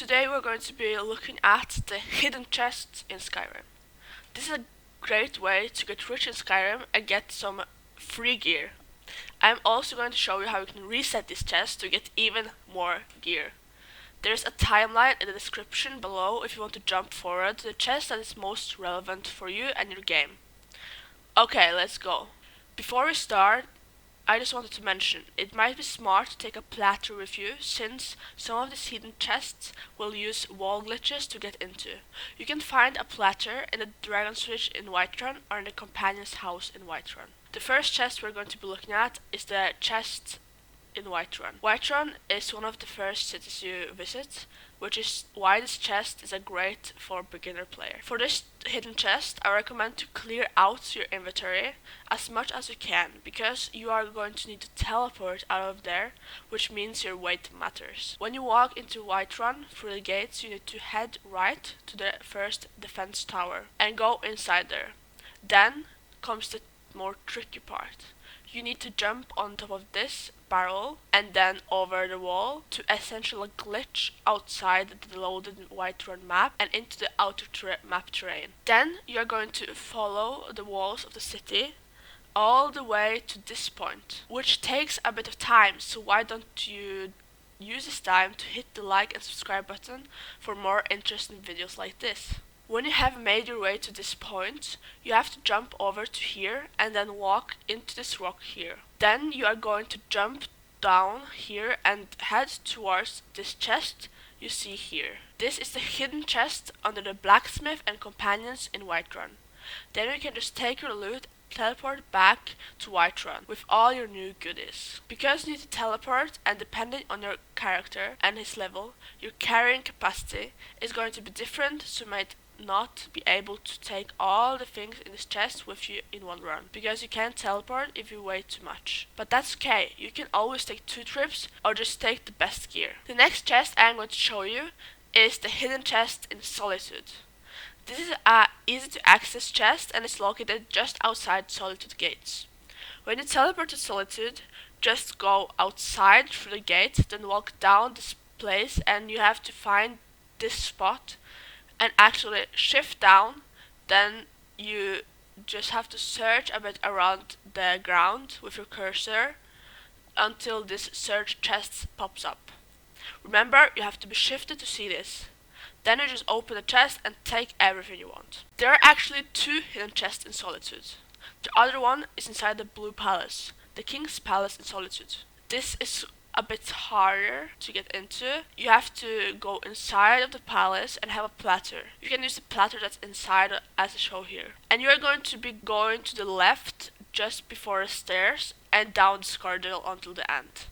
Today we're going to be looking at the hidden chests in Skyrim. This is a great way to get rich in Skyrim and get some free gear. I'm also going to show you how you can reset these chests to get even more gear. There's a timeline in the description below if you want to jump forward to the chest that is most relevant for you and your game. Okay, let's go. Before we start, I just wanted to mention, it might be smart to take a platter with you, since some of these hidden chests will use wall glitches to get into. You can find a platter in the Dragon Switch in Whiterun or in the Companion's house in Whiterun. The first chest we're going to be looking at is the chest in Whiterun. Whiterun is one of the first cities you visit, which is why this chest is a great for beginner player. For this hidden chest, I recommend to clear out your inventory as much as you can, because you are going to need to teleport out of there, which means your weight matters. When you walk into Whiterun through the gates, you need to head right to the first defense tower and go inside there. Then comes the more tricky part. You need to jump on top of this barrel and then over the wall to essentially glitch outside the loaded Whiterun map and into the outer map terrain. Then you are going to follow the walls of the city all the way to this point, which takes a bit of time, so why don't you use this time to hit the like and subscribe button for more interesting videos like this. When you have made your way to this point, you have to jump over to here and then walk into this rock here. Then you are going to jump down here and head towards this chest you see here. This is the hidden chest under the blacksmith and companions in Whiterun. Then you can just take your loot, teleport back to Whiterun with all your new goodies. Because you need to teleport, and depending on your character and his level, your carrying capacity is going to be different, so you might not be able to take all the things in this chest with you in one run, because you can't teleport if you weigh too much. But that's okay, you can always take 2 trips or just take the best gear. The next chest I'm going to show you is the hidden chest in Solitude. This is a easy to access chest and is located just outside Solitude gates. When you teleport to Solitude, just go outside through the gate, then walk down this place and you have to find this spot and actually shift down. Then you just have to search a bit around the ground with your cursor until this search chest pops up. Remember, you have to be shifted to see this. Then you just open the chest and take everything you want. There are actually 2 hidden chests in Solitude. The other one is inside the Blue Palace, the King's Palace in Solitude. This is a bit harder to get into. You have to go inside of the palace and have a platter. You can use the platter that's inside as I show here. And you are going to be going to the left just before the stairs and down this corridor until the end.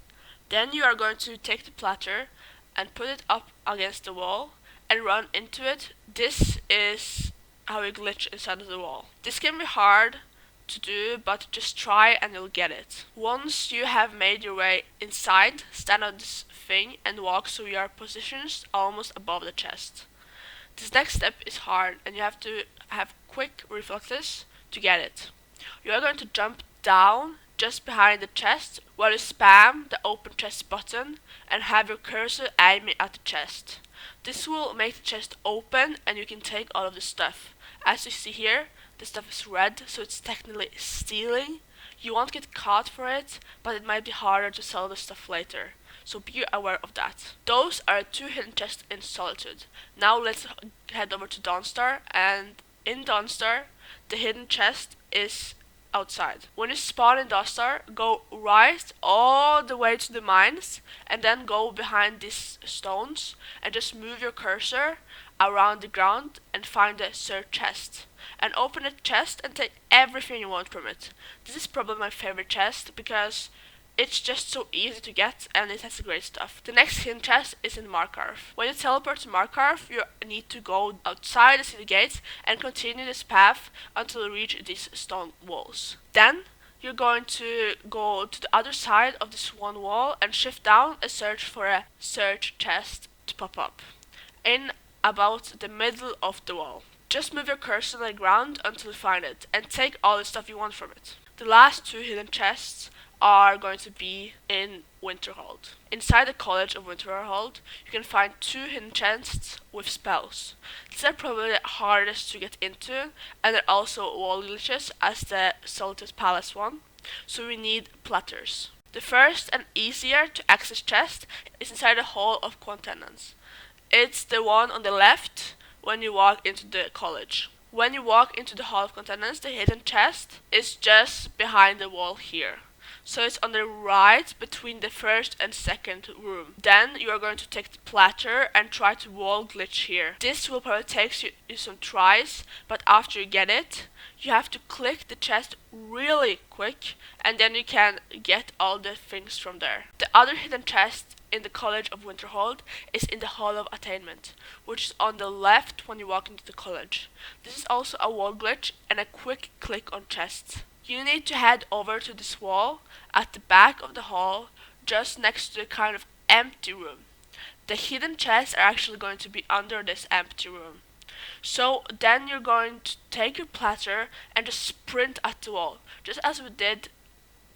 Then you are going to take the platter and put it up against the wall and run into it. This is how you glitch inside of the wall. This can be hard to do, but just try and you'll get it. Once you have made your way inside, stand on this thing and walk so you are positioned almost above the chest. This next step is hard and you have to have quick reflexes to get it. You are going to jump down just behind the chest while you spam the open chest button and have your cursor aiming at the chest. This will make the chest open and you can take all of the stuff. As you see here, the stuff is red, so it's technically stealing. You won't get caught for it, but it might be harder to sell the stuff later, so be aware of that. Those are 2 hidden chests in Solitude. Now let's head over to Dawnstar, and in Dawnstar, the hidden chest is outside. When you spawn in Dawnstar, go right all the way to the mines, and then go behind these stones, and just move your cursor around the ground and find the search chest. And open the chest and take everything you want from it. This is probably my favorite chest because it's just so easy to get and it has great stuff. The next hidden chest is in Markarth. When you teleport to Markarth, you need to go outside the city gates and continue this path until you reach these stone walls. Then you're going to go to the other side of this one wall and shift down and search for a search chest to pop up in about the middle of the wall. Just move your cursor on the ground until you find it, and take all the stuff you want from it. The last 2 hidden chests are going to be in Winterhold. Inside the College of Winterhold, you can find 2 hidden chests with spells. These are probably the hardest to get into, and they're also wall glitches as the Solitude Palace one, so we need platters. The first and easier to access chest is inside the Hall of Countenance. It's the one on the left when you walk into the college. When you walk into the Hall of Countenance, the hidden chest is just behind the wall here. So it's on the right between the first and second room. Then you are going to take the platter and try to wall glitch here. This will probably take you some tries, but after you get it, you have to click the chest really quick, and then you can get all the things from there. The other hidden chest in the College of Winterhold is in the Hall of Attainment, which is on the left when you walk into the college. This is also a wall glitch and a quick click on chests. You need to head over to this wall at the back of the hall, just next to the kind of empty room. The hidden chests are actually going to be under this empty room. So then you're going to take your platter and just sprint at the wall, just as we did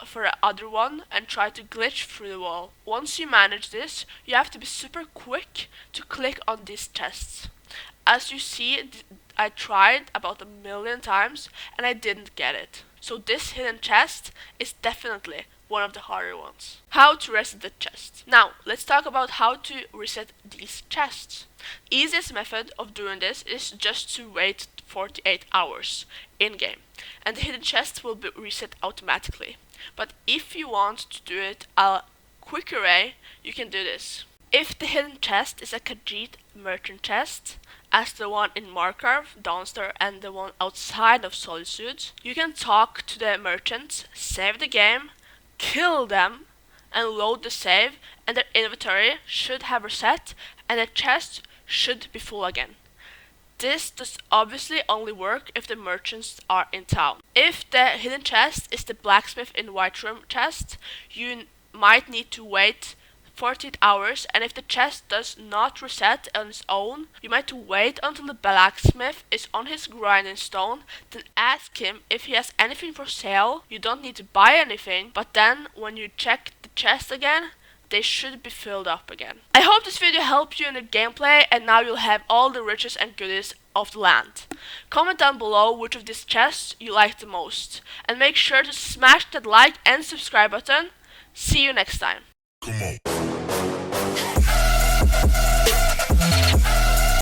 for the other one, and try to glitch through the wall. Once you manage this, you have to be super quick to click on these chests. As you see, I tried about 1,000,000 times and I didn't get it. So this hidden chest is definitely one of the harder ones. How to reset the chest. Now, let's talk about how to reset these chests. Easiest method of doing this is just to wait 48 hours in-game, and the hidden chest will be reset automatically. But if you want to do it a quicker way, you can do this. If the hidden chest is a Khajiit merchant chest, as the one in Markarth, Dawnstar, and the one outside of Solitude, you can talk to the merchants, save the game, kill them, and load the save, and their inventory should have reset, and the chest should be full again. This does obviously only work if the merchants are in town. If the hidden chest is the blacksmith in Whiterun chest, you might need to wait 48 hours, and if the chest does not reset on its own, you might wait until the blacksmith is on his grinding stone, then ask him if he has anything for sale. You don't need to buy anything, but then when you check the chest again, they should be filled up again. I hope this video helped you in the gameplay, and now you'll have all the riches and goodies of the land. Comment down below which of these chests you like the most, and make sure to smash that like and subscribe button. See you next time. Come on.